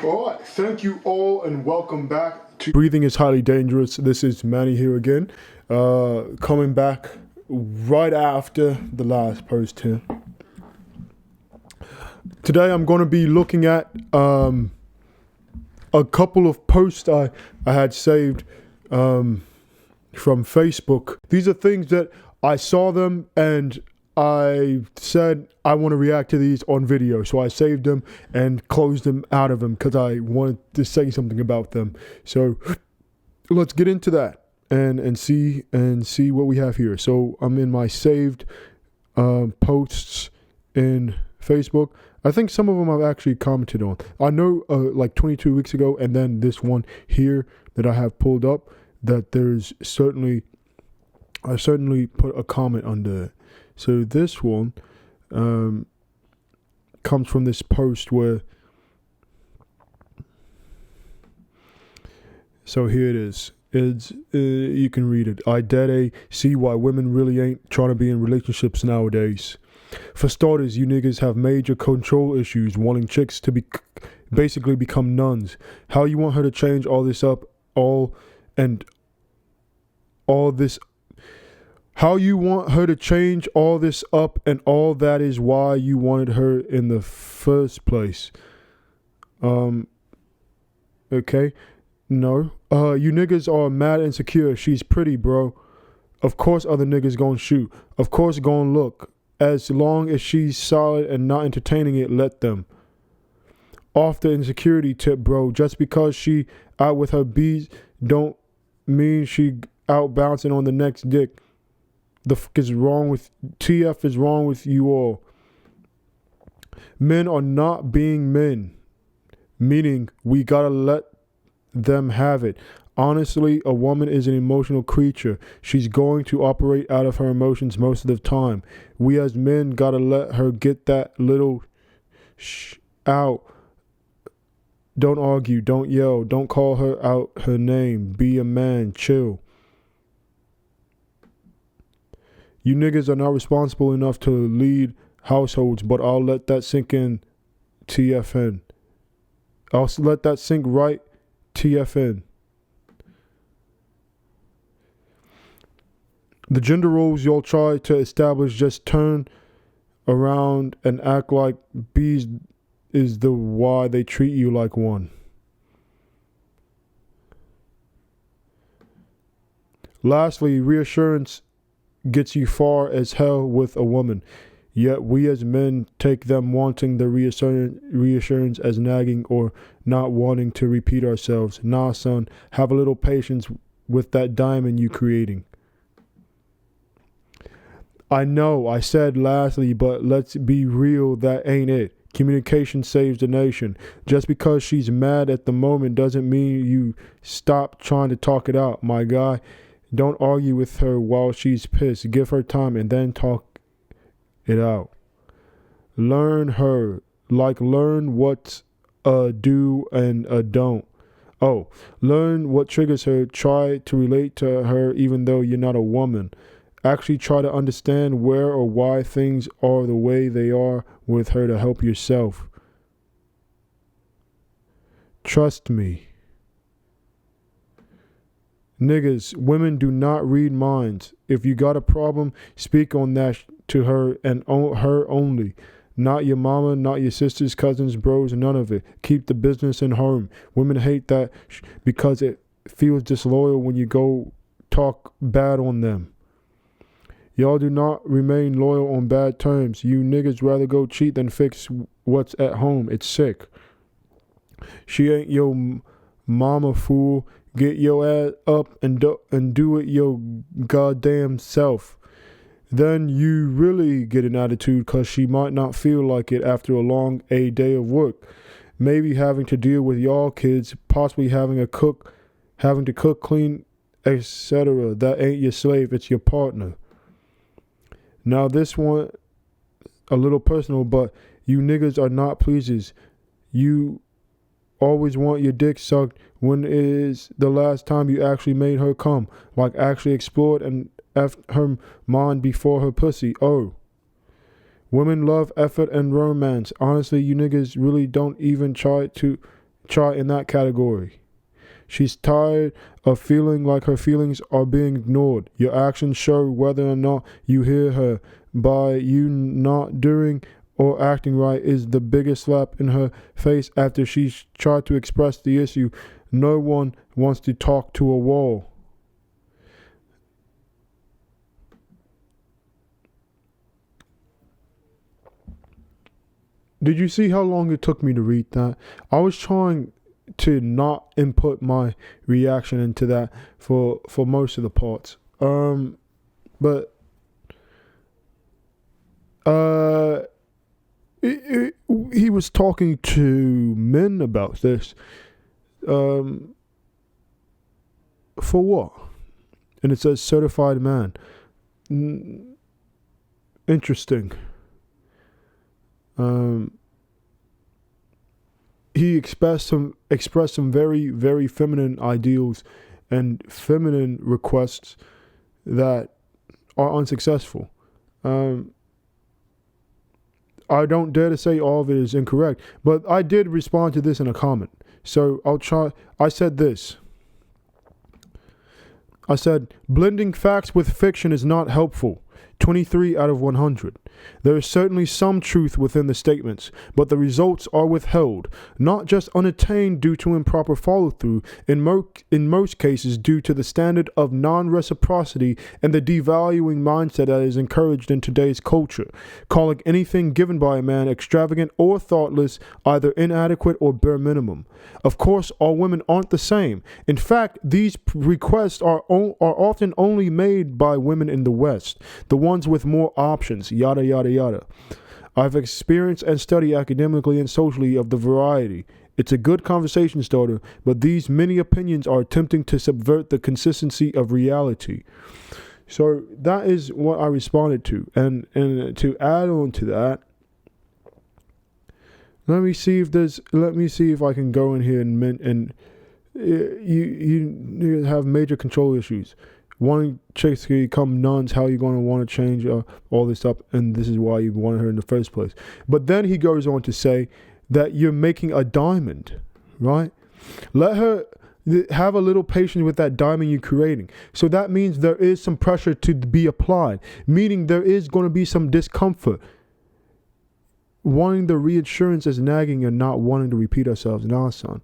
Alright, thank you all and welcome back to Breathing is Highly Dangerous. This is Manny here again, coming back right after the last post here. Today I'm going to be looking at a couple of posts I had saved from Facebook. These are things that I saw them and I said I want to react to these on video, so I saved them and closed them out of them because I wanted to say something about them. So let's get into that and see what we have here. So I'm in my saved posts in Facebook. I think some of them I've actually commented on. I know like 22 weeks ago, and then this one here that I have pulled up, that there's I certainly put a comment under it. So this one comes from this post where, so here it is. It's you can read it. I dead see why women really ain't trying to be in relationships nowadays. For starters, you niggas have major control issues, wanting chicks to basically become nuns. How you want her to change all this up, How you want her to change all this up, and all that is why you wanted her in the first place. Okay. No. You niggas are mad insecure. She's pretty, bro. Of course other niggas gonna shoot. Of course gonna look. As long as she's solid and not entertaining it, let them. Off the insecurity tip, bro. Just because she out with her bees don't mean she out bouncing on the next dick. The fuck is wrong with TF is wrong with you all. Men are not being men, meaning we gotta let them have it. Honestly, a woman is an emotional creature. She's going to operate out of her emotions most of the time. We as men gotta let her get that little out. Don't argue, don't yell, don't call her out her name. Be a man, chill. You niggas are not responsible enough to lead households, but I'll let that sink in, TFN. I'll let that sink right, TFN. The gender roles y'all try to establish just turn around and act like bees is the why they treat you like one. Lastly, reassurance gets you far as hell with a woman, yet we as men take them wanting the reassurance as nagging or not wanting to repeat ourselves. Nah, son, have a little patience with that diamond you creating. I know I said lastly, but let's be real, that ain't it. Communication saves the nation. Just because she's mad at the moment doesn't mean you stop trying to talk it out, my guy. Don't argue with her while she's pissed. Give her time and then talk it out. Learn her. Learn what's a do and a don't. Oh, learn what triggers her. Try to relate to her even though you're not a woman. Actually try to understand where or why things are the way they are with her to help yourself. Trust me. Niggas, women do not read minds. If you got a problem, speak on that to her and her only. Not your mama, not your sisters, cousins, bros, none of it. Keep the business in home. Women hate that because it feels disloyal when you go talk bad on them. Y'all do not remain loyal on bad terms. You niggas rather go cheat than fix what's at home. It's sick. She ain't your mama, fool. Get your ass up and do it your goddamn self. Then you really get an attitude because she might not feel like it after a long day of work. Maybe having to deal with y'all kids, possibly having to cook, clean, etc. That ain't your slave, it's your partner. Now this one, a little personal, but you niggas are not pleasers. You always want your dick sucked. When is the last time you actually made her come? Like actually explored and effed her mind before her pussy? Oh. Women love effort and romance. Honestly, you niggas really don't even try to Try in that category. She's tired of feeling like her feelings are being ignored. Your actions show whether or not you hear her. By you not doing or acting right is the biggest slap in her face after she's tried to express the issue. No one wants to talk to a wall. Did you see how long it took me to read that? I was trying to not input my reaction into that for most of the parts. But he was talking to men about this. For what? And it says certified man. Interesting. He expressed some very, very feminine ideals and feminine requests that are unsuccessful. I don't dare to say all of it is incorrect, but I did respond to this in a comment. So I'll try. I said this. I said, blending facts with fiction is not helpful. 23 out of 100. There is certainly some truth within the statements, but the results are withheld, not just unattained due to improper follow-through, in most cases due to the standard of non-reciprocity and the devaluing mindset that is encouraged in today's culture, calling anything given by a man extravagant or thoughtless, either inadequate or bare minimum. Of course, all women aren't the same. In fact, these requests are often only made by women in the West, the ones with more options, yada, yada, yada. I've experienced and studied academically and socially of the variety. It's a good conversation starter, but these many opinions are attempting to subvert the consistency of reality. So that is what I responded to. And to add on to that, let me see if I can go in here and you have major control issues. Wanting chicks to become nuns, how you going to want to change all this up, and this is why you wanted her in the first place. But then he goes on to say that you're making a diamond, right? Let her have a little patience with that diamond you're creating. So that means there is some pressure to be applied, meaning there is going to be some discomfort. Wanting the reassurance as nagging and not wanting to repeat ourselves. Nah, son.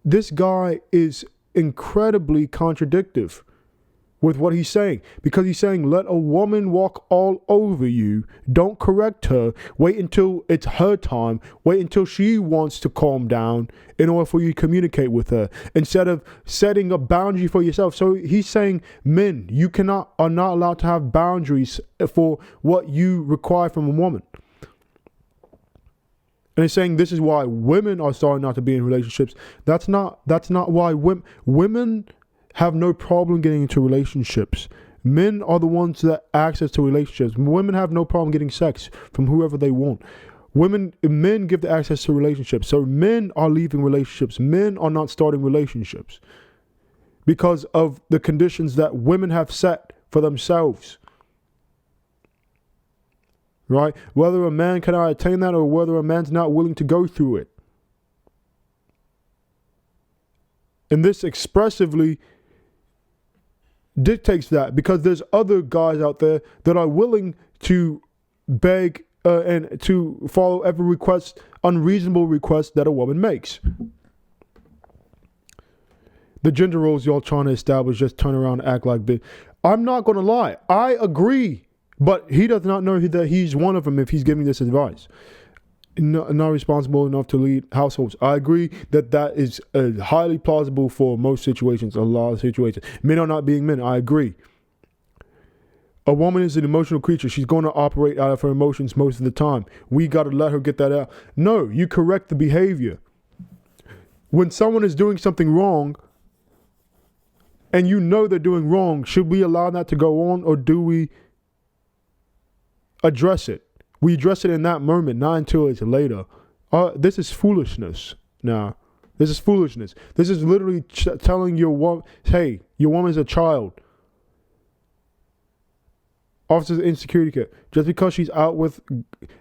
This guy is incredibly contradictory with what he's saying, because he's saying let a woman walk all over you, don't correct her, wait until it's her time, wait until she wants to calm down in order for you to communicate with her, instead of setting a boundary for yourself. So he's saying men, you are not allowed to have boundaries for what you require from a woman. And he's saying this is why women are starting not to be in relationships. That's not why women have no problem getting into relationships. Men are the ones that access to relationships. Women have no problem getting sex from whoever they want. Men give the access to relationships. So men are leaving relationships. Men are not starting relationships because of the conditions that women have set for themselves. Right? Whether a man cannot attain that or whether a man's not willing to go through it. And this expressively dictates that, because there's other guys out there that are willing to beg and to follow every unreasonable request that a woman makes. The gender roles y'all trying to establish just turn around and act like this. I'm not going to lie. I agree. But he does not know that he's one of them if he's giving this advice. Not responsible enough to lead households. I agree that is highly plausible for most situations, a lot of situations. Men are not being men. I agree. A woman is an emotional creature. She's going to operate out of her emotions most of the time. We got to let her get that out. No, you correct the behavior. When someone is doing something wrong and you know they're doing wrong, should we allow that to go on, or do we address it? We address it in that moment, not until it's later. This is foolishness. Now, this is foolishness. This is literally telling your woman, hey, your woman's a child. Officer's insecurity care. Just because she's out with...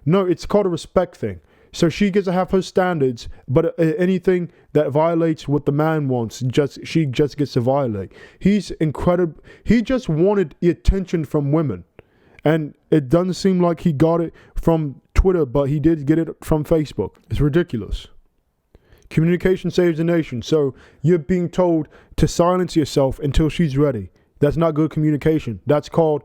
No, it's called a respect thing. So she gets to have her standards, but anything that violates what the man wants, she just gets to violate. He's incredible. He just wanted the attention from women. And it doesn't seem like he got it from Twitter, but he did get it from Facebook. It's ridiculous. Communication saves the nation. So you're being told to silence yourself until she's ready. That's not good communication. That's called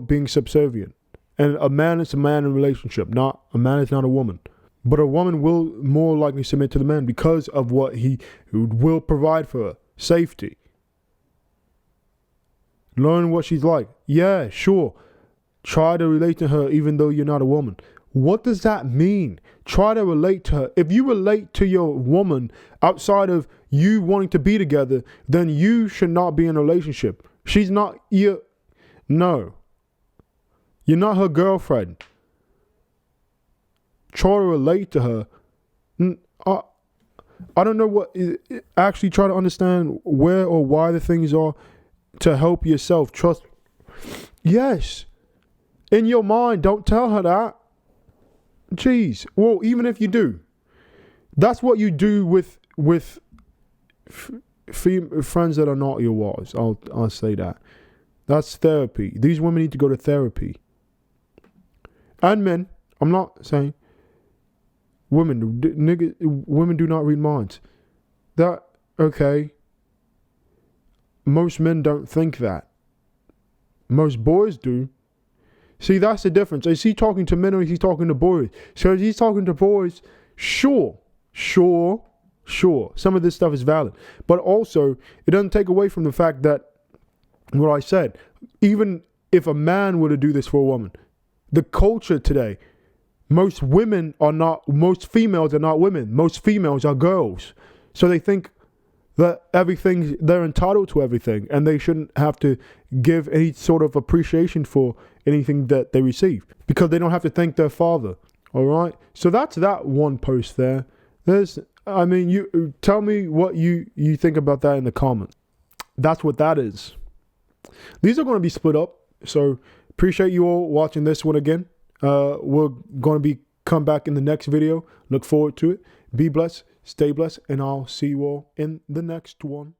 being subservient. And a man is a man in a relationship. Not a man is not a woman. But a woman will more likely submit to the man because of what he will provide for her. Safety. Learn what she's like. Yeah, sure. Try to relate to her even though you're not a woman. What does that mean? Try to relate to her. If you relate to your woman outside of you wanting to be together, then you should not be in a relationship. She's not your... No. You're not her girlfriend. Try to relate to her. I don't know what... Actually try to understand where or why the things are to help yourself. Trust... Yes. In your mind, don't tell her that. Jeez. Well, even if you do. That's what you do with friends that are not your wives. I'll say that. That's therapy. These women need to go to therapy. And men, I'm not saying women do not read minds. That, okay. Most men don't think that. Most boys do. See, that's the difference. Is he talking to men or is he talking to boys? So if he's talking to boys, sure. Some of this stuff is valid. But also, it doesn't take away from the fact that, what I said, even if a man were to do this for a woman, the culture today, most females are not women. Most females are girls. So they think that they're entitled to everything and they shouldn't have to give any sort of appreciation for anything that they receive because they don't have to thank their father. All right. So that's that one post there. You tell me what you think about that in the comments. That's what that is. These are going to be split up. So appreciate you all watching this one again. We're going to come back in the next video. Look forward to it. Be blessed. Stay blessed. And I'll see you all in the next one.